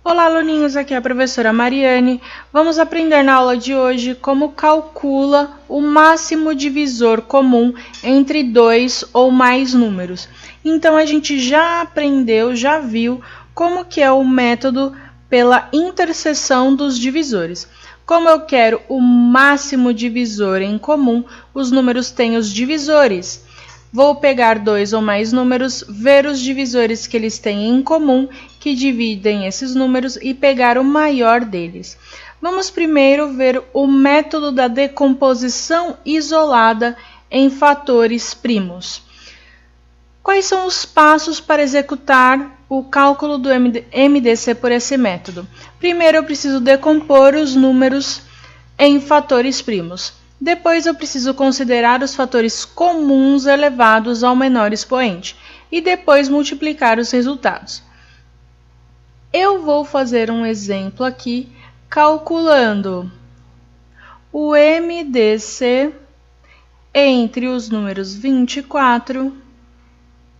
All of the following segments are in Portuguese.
Olá, aluninhos, aqui é a professora Mariane. Vamos aprender na aula de hoje como calcula o máximo divisor comum entre dois ou mais números. Então, a gente já aprendeu, já viu como que é o método pela interseção dos divisores. Como eu quero o máximo divisor em comum, os números têm os divisores. Vou pegar dois ou mais números, ver os divisores que eles têm em comum, que dividem esses números, e pegar o maior deles. Vamos primeiro ver o método da decomposição isolada em fatores primos. Quais são os passos para executar o cálculo do MDC por esse método? Primeiro, eu preciso decompor os números em fatores primos. Depois, eu preciso considerar os fatores comuns elevados ao menor expoente e depois multiplicar os resultados. Eu vou fazer um exemplo aqui calculando o MDC entre os números 24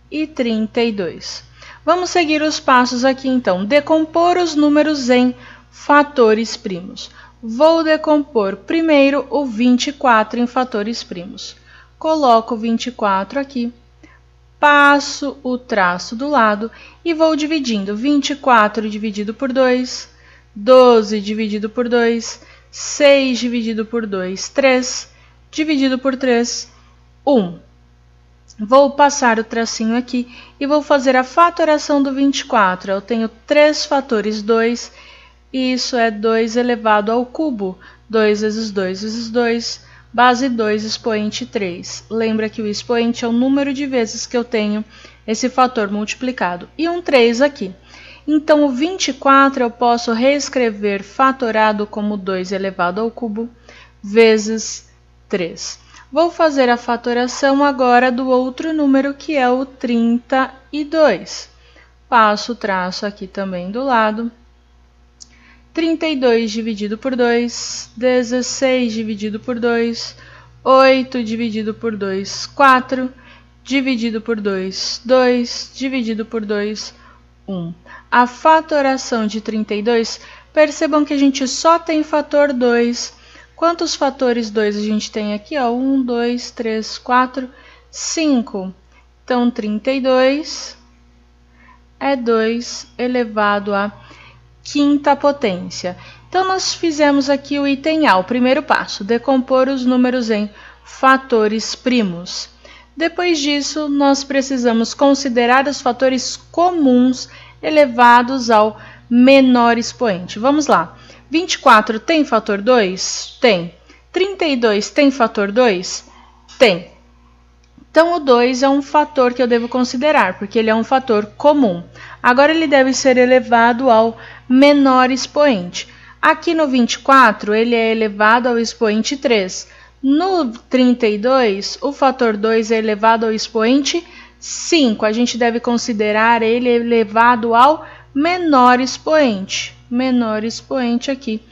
e 32. Vamos seguir os passos aqui então. Decompor os números em fatores primos. Vou decompor primeiro o 24 em fatores primos. Coloco o 24 aqui, passo o traço do lado e vou dividindo. 24 dividido por 2, 12 dividido por 2, 6 dividido por 2, 3 dividido por 3, 1. Vou passar o tracinho aqui e vou fazer a fatoração do 24. Eu tenho 3 fatores 2, e isso é 2 elevado ao cubo. 2 vezes 2 vezes 2, base 2, expoente 3. Lembra que o expoente é o número de vezes que eu tenho esse fator multiplicado. E um 3 aqui. Então, o 24 eu posso reescrever fatorado como 2 elevado ao cubo vezes 3. Vou fazer a fatoração agora do outro número, que é o 32. Passo o traço aqui também do lado. 32 dividido por 2, 16 dividido por 2, 8 dividido por 2, 4, dividido por 2, 2, dividido por 2, 1. A fatoração de 32, percebam que a gente só tem fator 2. Quantos fatores 2 a gente tem aqui? 1, 2, 3, 4, 5. Então, 32 é 2 elevado a quinta potência. Então, nós fizemos aqui o item A, o primeiro passo, decompor os números em fatores primos. Depois disso, nós precisamos considerar os fatores comuns elevados ao menor expoente. Vamos lá. 24 tem fator 2? Tem. 32 tem fator 2? Tem. Então, o 2 é um fator que eu devo considerar, porque ele é um fator comum. Agora, ele deve ser elevado ao menor expoente. Aqui no 24, ele é elevado ao expoente 3. No 32, o fator 2 é elevado ao expoente 5. A gente deve considerar ele elevado ao menor expoente. Menor expoente aqui.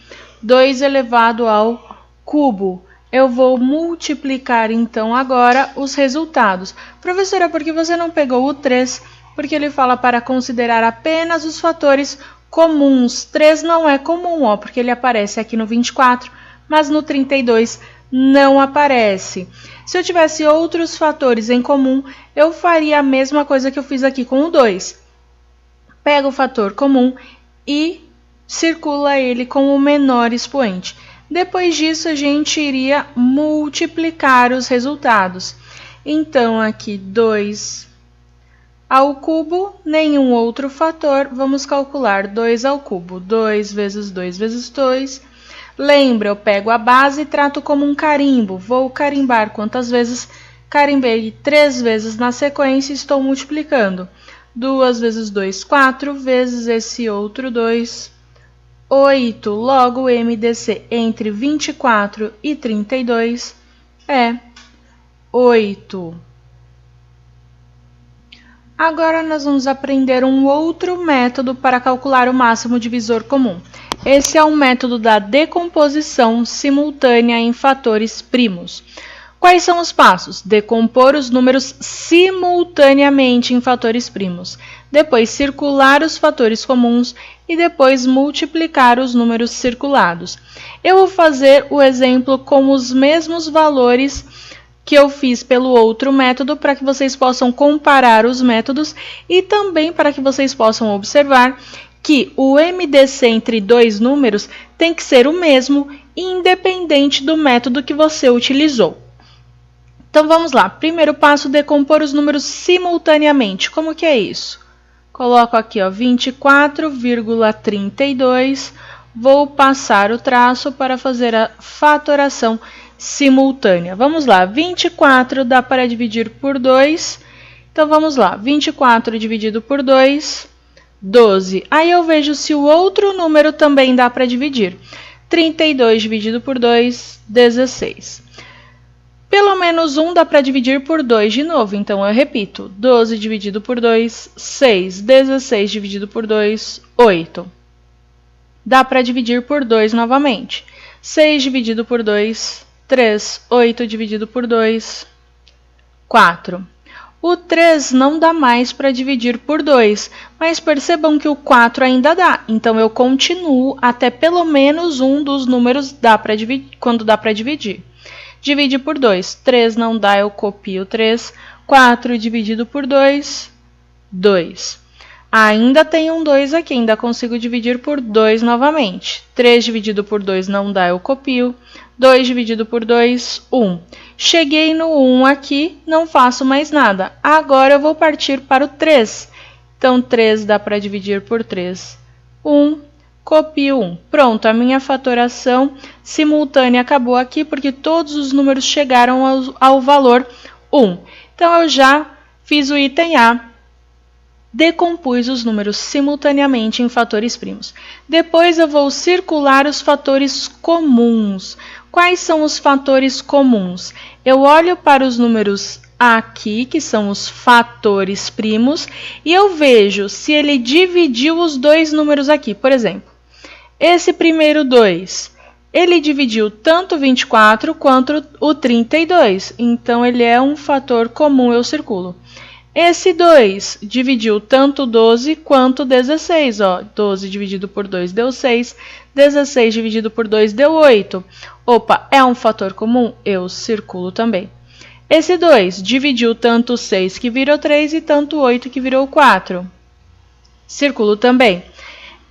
2 elevado ao cubo. Eu vou multiplicar, então, agora os resultados. Professora, por que você não pegou o 3? Porque ele fala para considerar apenas os fatores comuns. 3 não é comum, ó, porque ele aparece aqui no 24, mas no 32 não aparece. Se eu tivesse outros fatores em comum, eu faria a mesma coisa que eu fiz aqui com o 2. Pega o fator comum e circula ele com o menor expoente. Depois disso, a gente iria multiplicar os resultados. Então, aqui 2 ao cubo, nenhum outro fator, vamos calcular 2 ao cubo. 2 vezes 2 vezes 2. Lembra, eu pego a base e trato como um carimbo. Vou carimbar quantas vezes? Carimbei 3 vezes na sequência e estou multiplicando. 2 vezes 2, 4, vezes esse outro 2, 8. Logo, o MDC entre 24 e 32 é 8. Agora, nós vamos aprender um outro método para calcular o máximo divisor comum. Esse é o método da decomposição simultânea em fatores primos. Quais são os passos? Decompor os números simultaneamente em fatores primos. depois circular os fatores comuns e depois multiplicar os números circulados. Eu vou fazer o exemplo com os mesmos valores que eu fiz pelo outro método para que vocês possam comparar os métodos e também para que vocês possam observar que o MDC entre dois números tem que ser o mesmo, independente do método que você utilizou. Então vamos lá, primeiro passo, decompor os números simultaneamente. Como que é isso? Coloco aqui 24,32, vou passar o traço para fazer a fatoração simultânea. Vamos lá, 24 dá para dividir por 2, então vamos lá, 24 dividido por 2, 12. Aí eu vejo se o outro número também dá para dividir. 32 dividido por 2, 16. Pelo menos um dá para dividir por 2 de novo, então eu repito. 12 dividido por 2, 6. 16 dividido por 2, 8. Dá para dividir por 2 novamente. 6 dividido por 2, 3. 8 dividido por 2, 4. O 3 não dá mais para dividir por 2, mas percebam que o 4 ainda dá. Então, eu continuo até pelo menos um dos números quando dá para dividir. Divide por 2. 3 não dá, eu copio 3. 4 dividido por 2, 2. Ainda tem um 2 aqui, ainda consigo dividir por 2 novamente. 3 dividido por 2 não dá, eu copio. 2 dividido por 2, 1. Cheguei no 1 aqui, não faço mais nada. Agora eu vou partir para o 3. Então, 3 dá para dividir por 3, 1. Copio 1. Pronto, a minha fatoração simultânea acabou aqui, porque todos os números chegaram ao valor 1. Então, eu já fiz o item A, decompus os números simultaneamente em fatores primos. Depois, eu vou circular os fatores comuns. Quais são os fatores comuns? Eu olho para os números aqui, que são os fatores primos, e eu vejo se ele dividiu os dois números aqui. Por exemplo, esse primeiro 2, ele dividiu tanto 24 quanto o 32. Então, ele é um fator comum, eu circulo. Esse 2 dividiu tanto 12 quanto 16. 12 dividido por 2 deu 6. 16 dividido por 2 deu 8. Opa, é um fator comum? Eu circulo também. Esse 2 dividiu tanto 6 que virou 3 e tanto 8 que virou 4. Circulo também.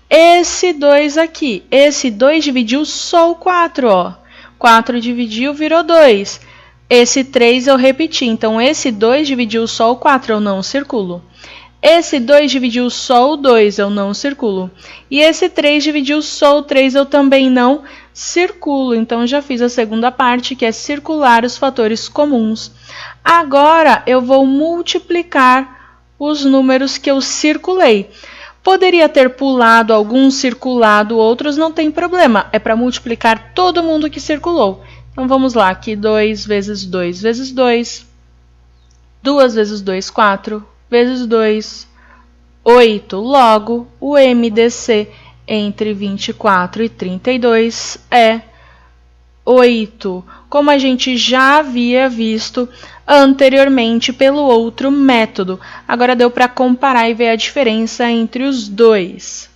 Esse 2 aqui, esse 2 dividiu só o 4, 4 dividiu, virou 2. Esse 3 eu repeti, então esse 2 dividiu só o 4, eu não circulo. Esse 2 dividiu só o 2, eu não circulo. E esse 3 dividiu só o 3, eu também não circulo. Então, já fiz a segunda parte, que é circular os fatores comuns. Agora, eu vou multiplicar os números que eu circulei. Poderia ter pulado alguns, circulado outros, não tem problema. É para multiplicar todo mundo que circulou. Então, vamos lá. Aqui, 2 vezes 2 vezes 2. 2 vezes 2, 4. Vezes 2, 8. Logo, o MDC entre 24 e 32 é 8. Como a gente já havia visto anteriormente pelo outro método. Agora deu para comparar e ver a diferença entre os dois.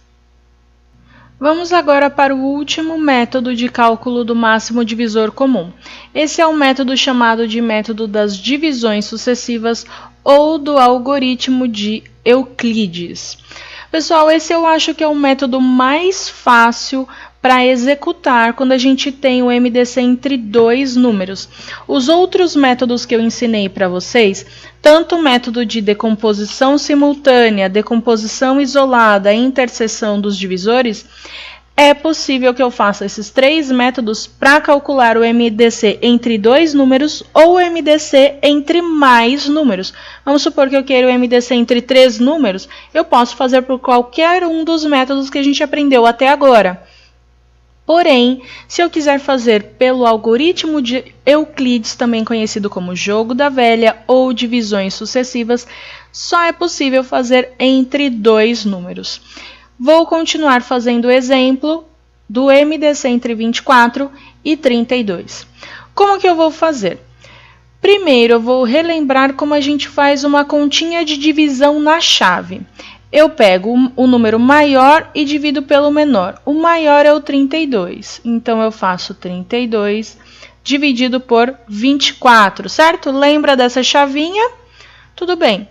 Vamos agora para o último método de cálculo do máximo divisor comum. Esse é um método chamado de método das divisões sucessivas ou do algoritmo de Euclides. Pessoal, esse eu acho que é o método mais fácil para executar quando a gente tem o MDC entre dois números. Os outros métodos que eu ensinei para vocês, tanto o método de decomposição simultânea, decomposição isolada e interseção dos divisores, é possível que eu faça esses três métodos para calcular o MDC entre dois números ou o MDC entre mais números. Vamos supor que eu queira o MDC entre 3 números, eu posso fazer por qualquer um dos métodos que a gente aprendeu até agora. Porém, se eu quiser fazer pelo algoritmo de Euclides, também conhecido como jogo da velha ou divisões sucessivas, só é possível fazer entre dois números. Vou continuar fazendo o exemplo do MDC entre 24 e 32. Como que eu vou fazer? Primeiro, eu vou relembrar como a gente faz uma continha de divisão na chave. Eu pego o número maior e divido pelo menor. O maior é o 32, então eu faço 32 dividido por 24, certo? Lembra dessa chavinha? Tudo bem.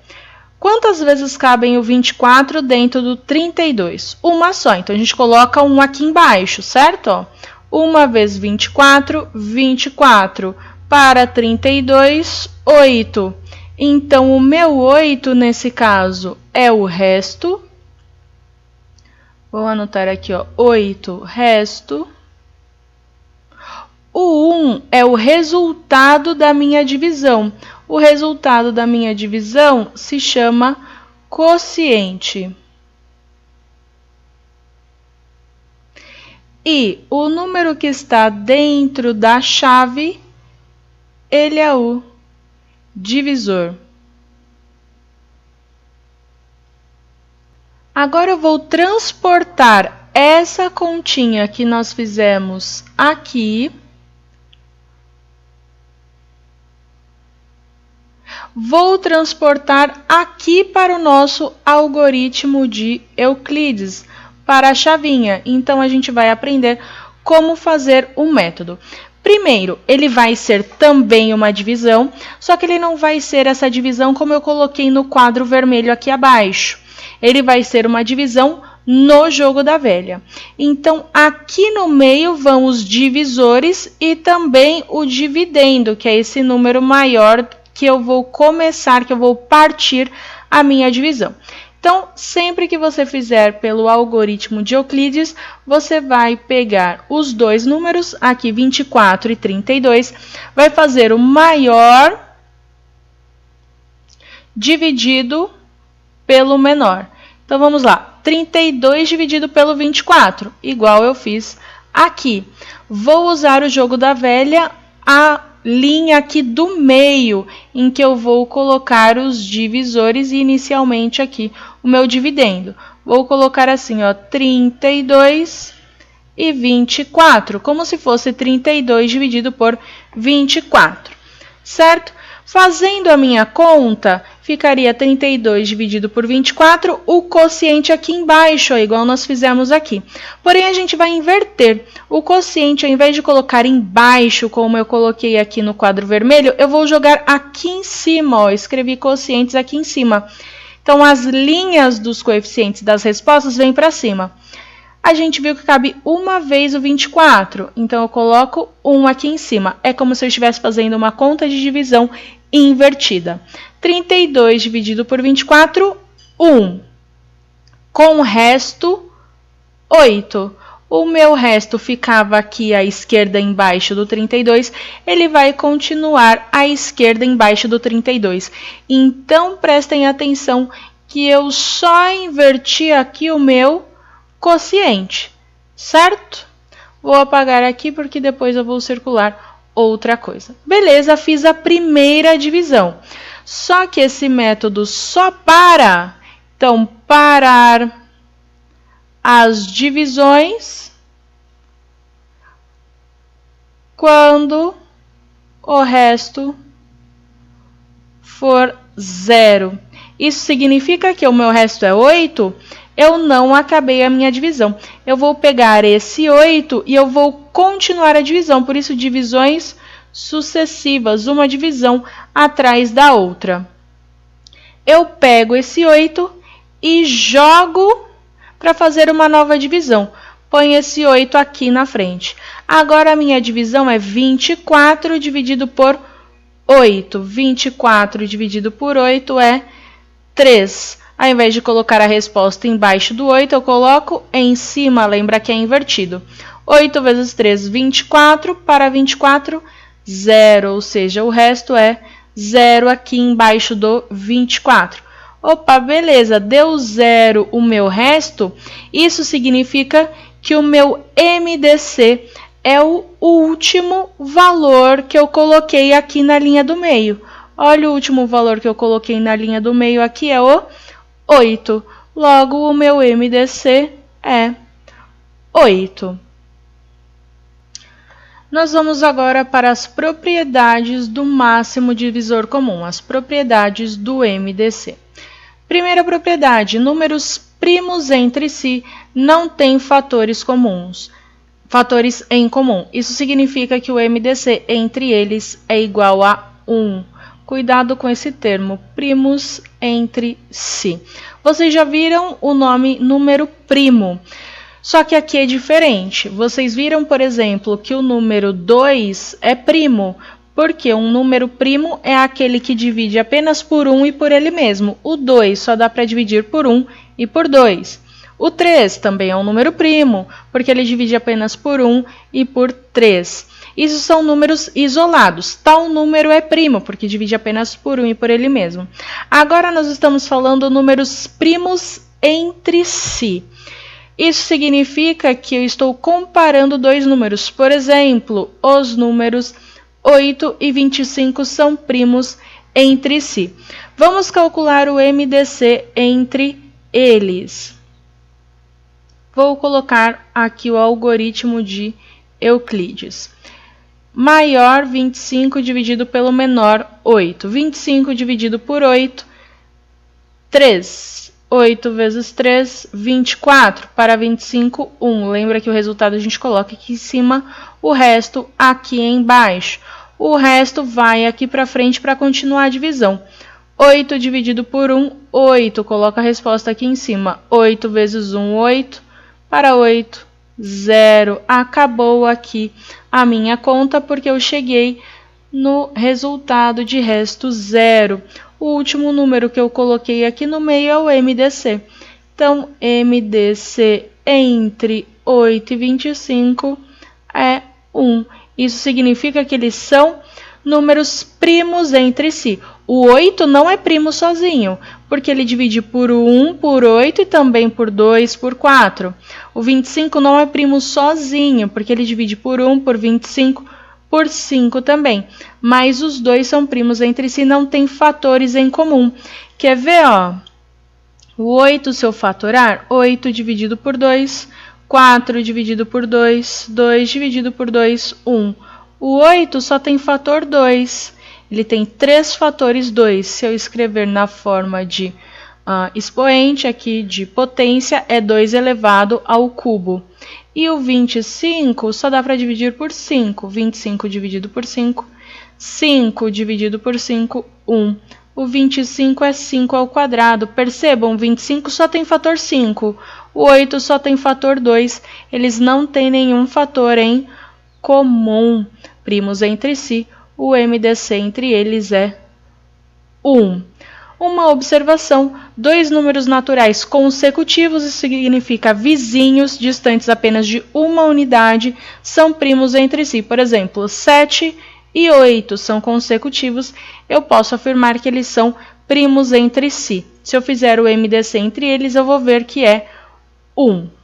Quantas vezes cabem o 24 dentro do 32? Uma só, então a gente coloca um aqui embaixo, certo? 1 vezes 24, 24. Para 32, 8. Então, o meu 8, nesse caso, é o resto. Vou anotar aqui, ó, 8, resto. O 1 é o resultado da minha divisão. O resultado da minha divisão se chama quociente. E o número que está dentro da chave, ele é o divisor. Agora eu vou transportar essa continha que nós fizemos aqui. Vou transportar aqui para o nosso algoritmo de Euclides, para a chavinha. Então, a gente vai aprender como fazer o método. Primeiro, ele vai ser também uma divisão, só que ele não vai ser essa divisão como eu coloquei no quadro vermelho aqui abaixo. Ele vai ser uma divisão no jogo da velha. Então, aqui no meio vão os divisores e também o dividendo, que é esse número maior que eu vou começar, que eu vou partir a minha divisão. Então, sempre que você fizer pelo algoritmo de Euclides, você vai pegar os dois números, aqui 24 e 32, vai fazer o maior dividido pelo menor. Então, vamos lá. 32 dividido pelo 24, igual eu fiz aqui. Vou usar o jogo da velha, a linha aqui do meio, em que eu vou colocar os divisores e inicialmente aqui o meu dividendo. Vou colocar assim, ó, 32 e 24, como se fosse 32 dividido por 24, certo? Fazendo a minha conta, ficaria 32 dividido por 24, o quociente aqui embaixo, ó, igual nós fizemos aqui. Porém, a gente vai inverter. O quociente, ao invés de colocar embaixo, como eu coloquei aqui no quadro vermelho, eu vou jogar aqui em cima, ó, escrevi quocientes aqui em cima. Então, as linhas dos coeficientes das respostas vêm para cima. A gente viu que cabe uma vez o 24, então eu coloco 1 aqui em cima. É como se eu estivesse fazendo uma conta de divisão invertida. 32 dividido por 24, 1. Com o resto, 8. O meu resto ficava aqui à esquerda embaixo do 32, ele vai continuar à esquerda embaixo do 32. Então, prestem atenção que eu só inverti aqui o meu quociente, certo? Vou apagar aqui porque depois eu vou circular outra coisa. Beleza, fiz a primeira divisão. Só que esse método só para, então, parar as divisões quando o resto for 0. Isso significa que o meu resto é 8, eu não acabei a minha divisão. Eu vou pegar esse 8 e eu vou continuar a divisão, por isso divisões sucessivas, uma divisão atrás da outra. Eu pego esse 8 e jogo para fazer uma nova divisão. Põe esse 8 aqui na frente. Agora, a minha divisão é 24 dividido por 8. 24 dividido por 8 é 3. Ao invés de colocar a resposta embaixo do 8, eu coloco em cima, lembra que é invertido. 8 vezes 3, 24, para 24, 0, ou seja, o resto é 0 aqui embaixo do 24. Opa, beleza, deu 0 o meu resto, isso significa que o meu MDC é o último valor que eu coloquei aqui na linha do meio. Olha o último valor que eu coloquei na linha do meio aqui, é o 8. Logo, o meu MDC é 8. Nós vamos agora para as propriedades do máximo divisor comum, as propriedades do MDC. Primeira propriedade, números primos entre si não têm fatores comuns. Fatores em comum. Isso significa que o MDC entre eles é igual a 1. Cuidado com esse termo, primos entre si. Vocês já viram o nome número primo, só que aqui é diferente. Vocês viram, por exemplo, que o número 2 é primo, porque um número primo é aquele que divide apenas por 1 e por ele mesmo. O 2 só dá para dividir por 1 e por 2. O 3 também é um número primo, porque ele divide apenas por 1 e por 3. Isso são números isolados. Tal número é primo, porque divide apenas por 1 e por ele mesmo. Agora nós estamos falando números primos entre si. Isso significa que eu estou comparando dois números. Por exemplo, os números 8 e 25 são primos entre si. Vamos calcular o MDC entre eles. Vou colocar aqui o algoritmo de Euclides. Maior 25 dividido pelo menor 8. 25 dividido por 8, 3. 8 vezes 3, 24. Para 25, 1. Lembra que o resultado a gente coloca aqui em cima, o resto aqui embaixo. O resto vai aqui para frente para continuar a divisão. 8 dividido por 1, 8. Coloca a resposta aqui em cima. 8 vezes 1, 8. Para 8, 0. Acabou aqui a minha conta porque eu cheguei no resultado de resto 0. O último número que eu coloquei aqui no meio é o MDC. Então, MDC entre 8 e 25 é 1. Isso significa que eles são números primos entre si. O 8 não é primo sozinho, porque ele divide por 1, por 8 e também por 2, por 4. O 25 não é primo sozinho, porque ele divide por 1, por 25, por 5 também. Mas os dois são primos entre si, não tem fatores em comum. Quer ver, ó? O 8, se eu fatorar, 8 dividido por 2, 4 dividido por 2, 2 dividido por 2, 1. O 8 só tem fator 2. Ele tem 3 fatores 2. Se eu escrever na forma de expoente aqui de potência, é 2 elevado ao cubo. E o 25 só dá para dividir por 5. 25 dividido por 5, 5 dividido por 5, 1. O 25 é 5 ao quadrado. Percebam, 25 só tem fator 5. O 8 só tem fator 2. Eles não têm nenhum fator em comum. Primos entre si, o MDC entre eles é 1. Uma observação, dois números naturais consecutivos, isso significa vizinhos, distantes apenas de uma unidade, são primos entre si. Por exemplo, 7 e 8 são consecutivos, eu posso afirmar que eles são primos entre si. Se eu fizer o MDC entre eles, eu vou ver que é 1.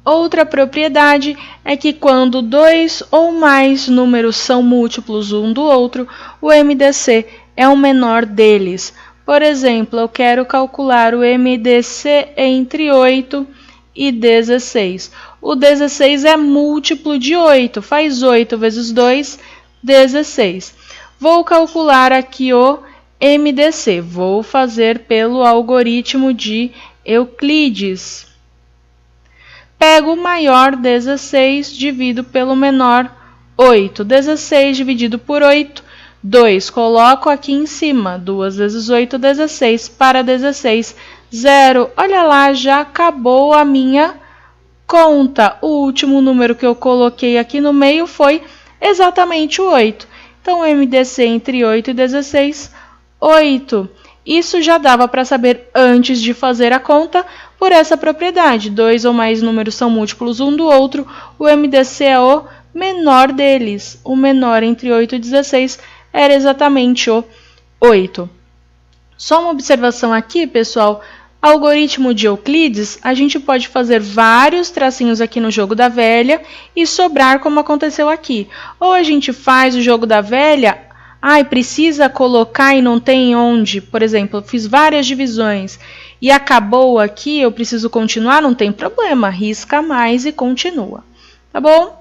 Outra propriedade é que quando dois ou mais números são múltiplos um do outro, o MDC é o menor deles. Por exemplo, eu quero calcular o MDC entre 8 e 16. O 16 é múltiplo de 8, faz 8 vezes 2, 16. Vou calcular aqui o MDC, vou fazer pelo algoritmo de Euclides. Pego o maior 16, divido pelo menor 8. 16 dividido por 8, 2. Coloco aqui em cima. 2 vezes 8, 16. Para 16, 0. Olha lá, já acabou a minha conta. O último número que eu coloquei aqui no meio foi exatamente o 8. Então, MDC entre 8 e 16, 8. Isso já dava para saber antes de fazer a conta por essa propriedade. Dois ou mais números são múltiplos um do outro, o MDC é o menor deles. O menor entre 8 e 16 era exatamente o 8. Só uma observação aqui, pessoal. Algoritmo de Euclides, a gente pode fazer vários tracinhos aqui no jogo da velha e sobrar como aconteceu aqui. Ou a gente faz o jogo da velha, precisa colocar e não tem onde. Por exemplo, eu fiz várias divisões e acabou aqui, eu preciso continuar, não tem problema, risca mais e continua. Tá bom?